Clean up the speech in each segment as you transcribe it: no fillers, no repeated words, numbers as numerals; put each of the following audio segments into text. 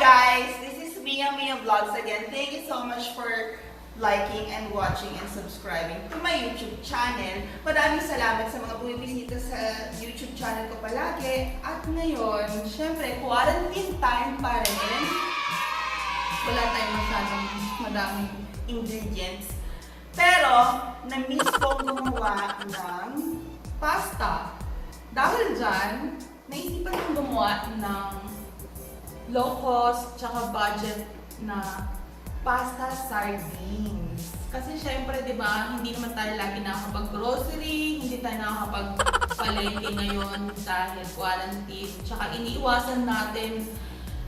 guys! This is MIAMIA Vlogs again. Thank you so much for liking and watching and subscribing to my YouTube channel. Maraming salamat sa mga bumibisita sa YouTube channel ko palagi. At ngayon, syempre, quarantine time pa rin. Wala tayong masyadong madaming ingredients. Pero, na-miss kong gumawa ng pasta. Dahil dyan, naisipan kong gumawa ng low-cost tsaka budget na pasta sardines. Kasi syempre, di ba, hindi naman tayo lagi nakakapag-grocery, hindi tayo nakakapag-palengke ngayon dahil quarantine. Tsaka iniiwasan natin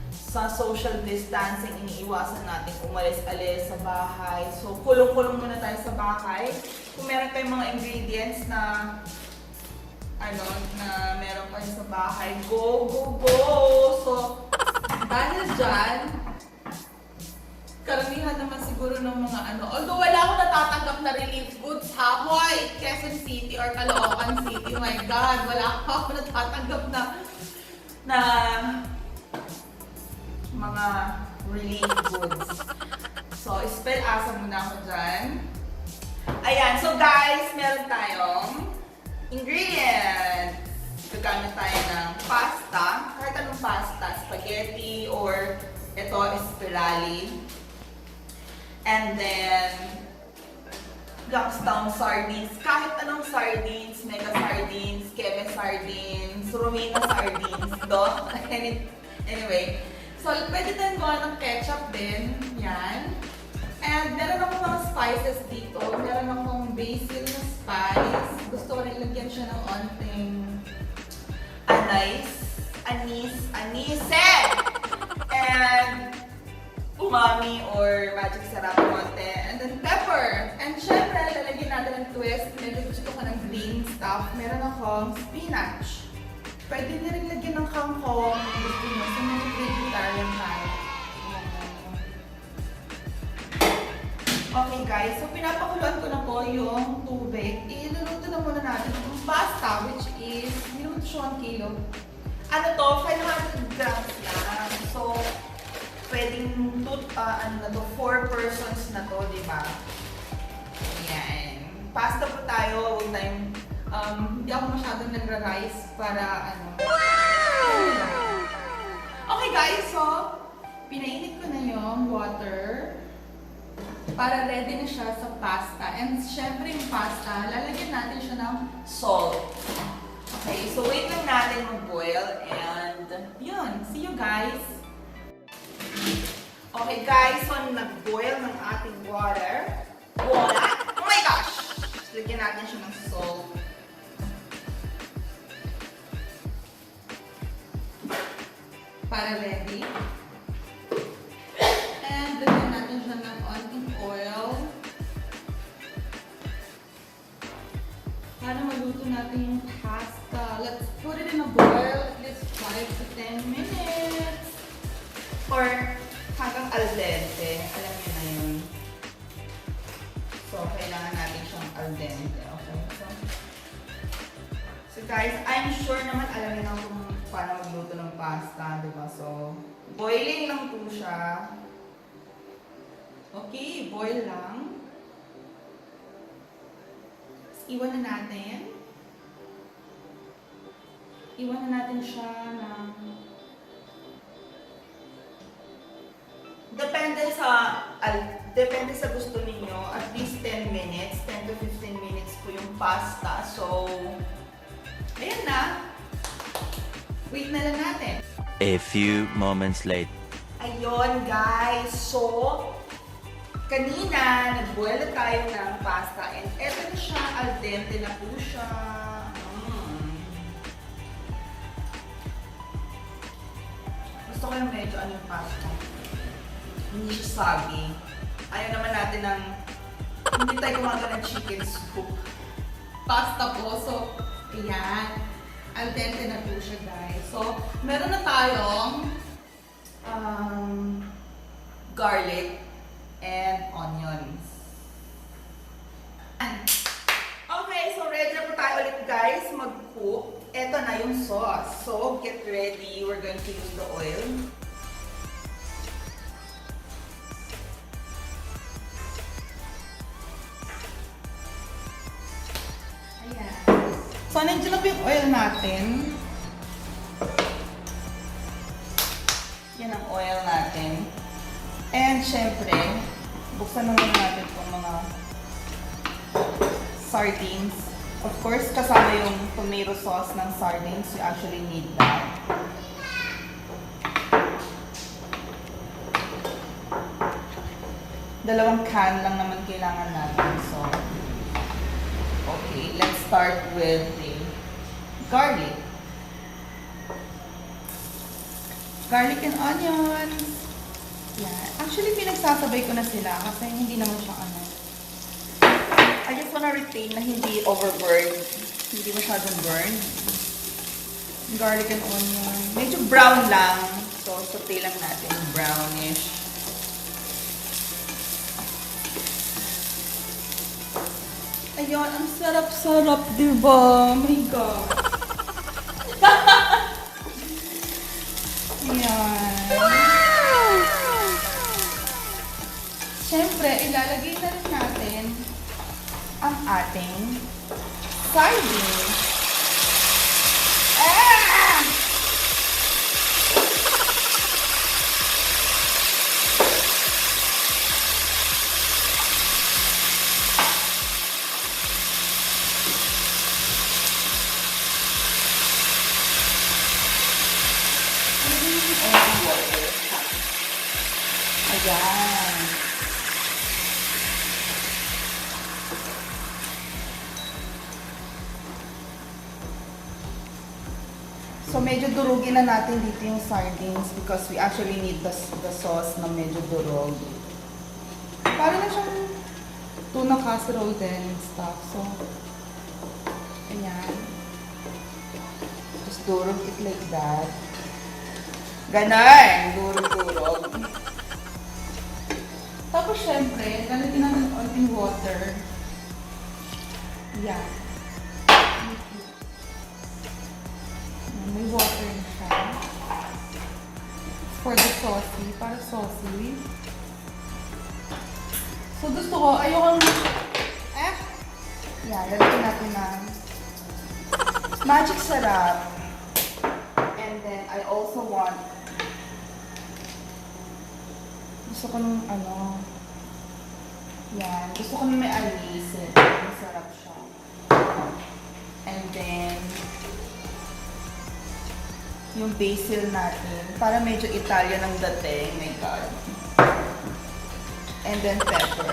sa social distancing, iniiwasan natin umalis-alis sa bahay. So, kulong-kulong muna tayo sa bahay. Kung meron tayong mga ingredients na na meron kayo sa bahay, go, go, go! So, dahil dyan, karamihan naman siguro ng mga although wala akong natatanggap na relief goods ha, hoy, Quezon City or Caloocan City, oh my God, wala akong natatanggap na mga relief goods. So, spell asa muna ako dyan. Ayan, so guys, meron tayong ingredients. Gagamit tayo ng pasta, kahit anong pasta, spaghetti or ito, spirali. And then, Youngstown sardines, kahit anong sardines, mega sardines, keme sardines, Romina sardines, do. Anyway, so pwede tayong gawa ng ketchup din, yan. And meron akong mga spices dito. Meron akong basil na spice. Gusto ko rin lagyan siya ng onting anise, and umami or magic sarap konti. And then pepper. And syempre, lalagyan natin ng twist. Medyo gusto ko ng green stuff. Meron akong spinach. Pwede na rin lagyan ng Kang Kong. Gusto nyo. So, medyo vegetarian tayo. Okay guys, so pinapakuluan ko na po yung tubig. Iluluto na muna natin yung pasta, which is, niluto siya 1 kilo. Ano to? 500 grams lang. So, pwedeng 4 persons na to, di ba? Ayan. Pasta po tayo, huwag tayong, hindi ako masyadong nagra-rice para Wow! Okay guys, so, pinainit ko na yung water para ready na siya sa pasta. And syempre yung pasta, lalagyan natin siya ng salt. Okay, so wait lang natin mag-boil and yun, see you guys. Okay guys, so nag-boil ng ating water. Voila! Oh my gosh! Lagyan natin siya ng salt. Para ready. And lagyan natin siya ng onting oil. Para maluto natin yung pasta. Let's put it in a boil at least 5 to 10 minutes. Or hanggang al dente. Alam niyo na yun. So, kailangan natin siyang al dente. Okay? So guys, I'm sure naman alam niyo na kung paano magluto ng pasta. Diba? So, boiling lang po siya. Okay, boil lang. Iwan na natin. Iwan na natin siya ng depende sa gusto ninyo, at least 10 minutes, 10 to 15 minutes po yung pasta. So, ayan na. Wait na lang natin. A few moments later. Ayun guys, so kanina, nag-boil na tayo ng pasta and eto na siya, al dente na po siya. Gusto ko yung medyo yung pasta. Hindi siya soggy. Ayaw naman natin ng, hindi tayo gumagawa ng chicken soup. Pasta po, so, ayan. Al dente na po siya guys. So, meron na tayong garlic and onions. Okay, so ready na po tayo ulit guys mag-cook. Ito na yung sauce. So, get ready. We're going to use the oil. So, nandiyan na po yung oil natin. Yan ang oil natin. And, syempre, buksan naman natin itong mga sardines. Of course, kasama yung tomato sauce ng sardines. You actually need that. Dalawang can lang naman kailangan natin. So, okay, let's start with the garlic. Garlic and onions. Yeah. Actually, pinagsasabay ko na sila kasi hindi naman siya ano. I just wanna retain na hindi overburned. Hindi masyadong burned. Garlic and onion. Medyo brown lang. So, saute lang natin. Brownish. Ayun, ang sarap-sarap, diba? My God. Ayan. Siyempre, ilalagay na rin natin ang ating sardines. Ah! Ayan. So, medyo durugin na natin dito yung sardines because we actually need the sauce na medyo durog. Para na siyang tuna casserole din and stuff. So, ayan. Just durog it like that. Ganon! Durog-durog. Tapos, syempre, lalagyan natin konting water. Yan. May water na siya. For the saucy, para saucy. So, gusto ko, ayokong... Yan, lalagyan natin ng magic sarap. And then, I also want... Gusto ko nung ano... Yan, gusto ko nung may anise. Masarap siya. And then... yung basil natin, para medyo Italian ang dating, my God. And then pepper.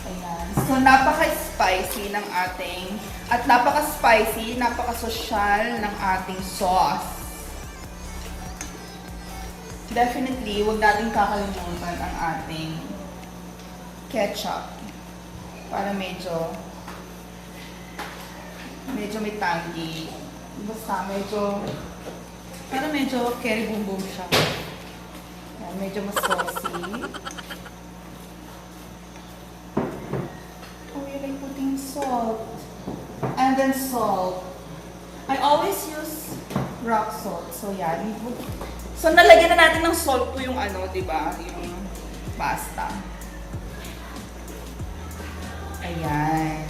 Ayan. So, napaka-spicy ng ating, at napaka-spicy, napaka-sosyal ng ating sauce. Definitely, huwag natin kakalimutan ang ating ketchup. Para medyo may tangy. Basta medyo, para medyo curry boom boom siya. Yan, medyo mas saucy. Oh, we like putting salt. And then salt. I always use rock salt. So, yan. So, nalagyan na natin ng salt po yung ano, diba? Yung pasta. Ayan.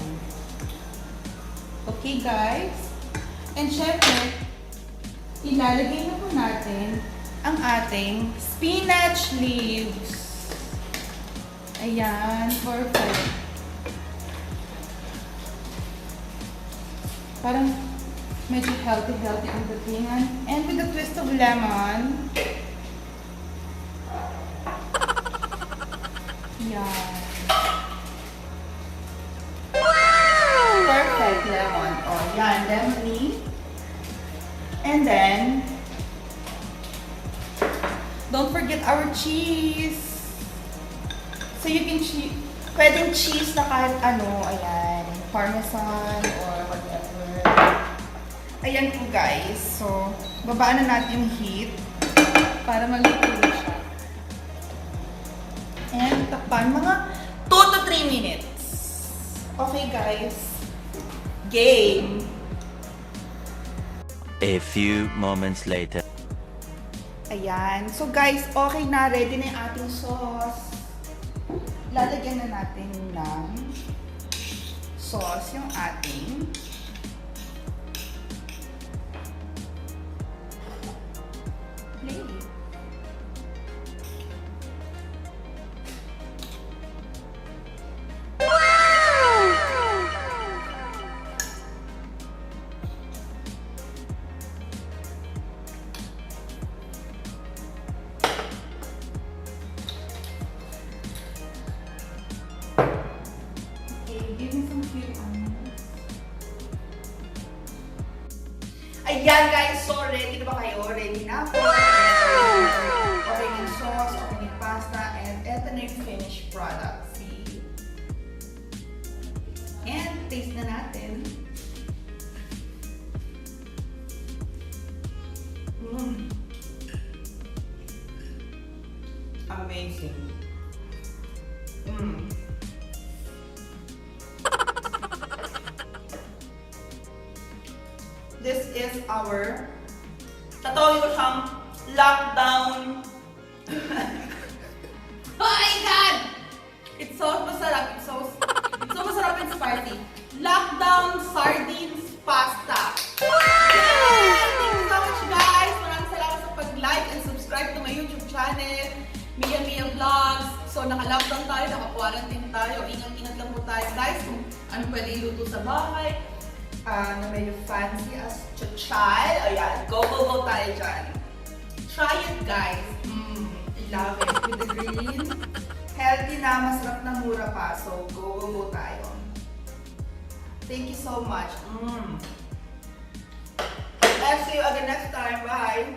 Okay, guys. And syempre, ilalagay na po natin ang ating spinach leaves. Ayan, perfect. Parang medyo healthy ang datingan. And with a twist of lemon. Ayan. Perfect lemon. Oh, yan, lemony. And then, don't forget our cheese. So you can pwedeng cheese na kahit ano, ayan, parmesan or whatever. Ayan po guys. So, babaan na natin yung heat para maluto siya. And takpan mga 2 to 3 minutes. Okay guys. Game. A few moments later. Ayan. So guys, okay na. Ready na yung ating sauce. Lalagyan na natin ng sauce yung ating plate. Give me some few onions. Ayan guys, so ready na ba kayo? Ready na ako. Okay yung sauce, okay yung pasta, and eto na yung finished product. See? And taste na natin. Amazing. This is our, tatawag ko siyang lockdown. Oh my God! It's so masarap. It's so masarap and spicy. Lockdown sardines pasta. Yay! Thank you so much guys! Maraming salamat sa pag-like and subscribe to my YouTube channel, MIAMIA Vlogs. So naka-lockdown tayo, naka-quarantine tayo. Ingat-ingat lang po tayo guys kung ano pwede iluto sa bahay. Na medyo fancy as chachal. Ayan, go tayo dyan. Try it guys. I love it. With the green. Healthy na, masarap na, mura pa. So, go tayo. Thank you so much. I'll see you again next time. Bye.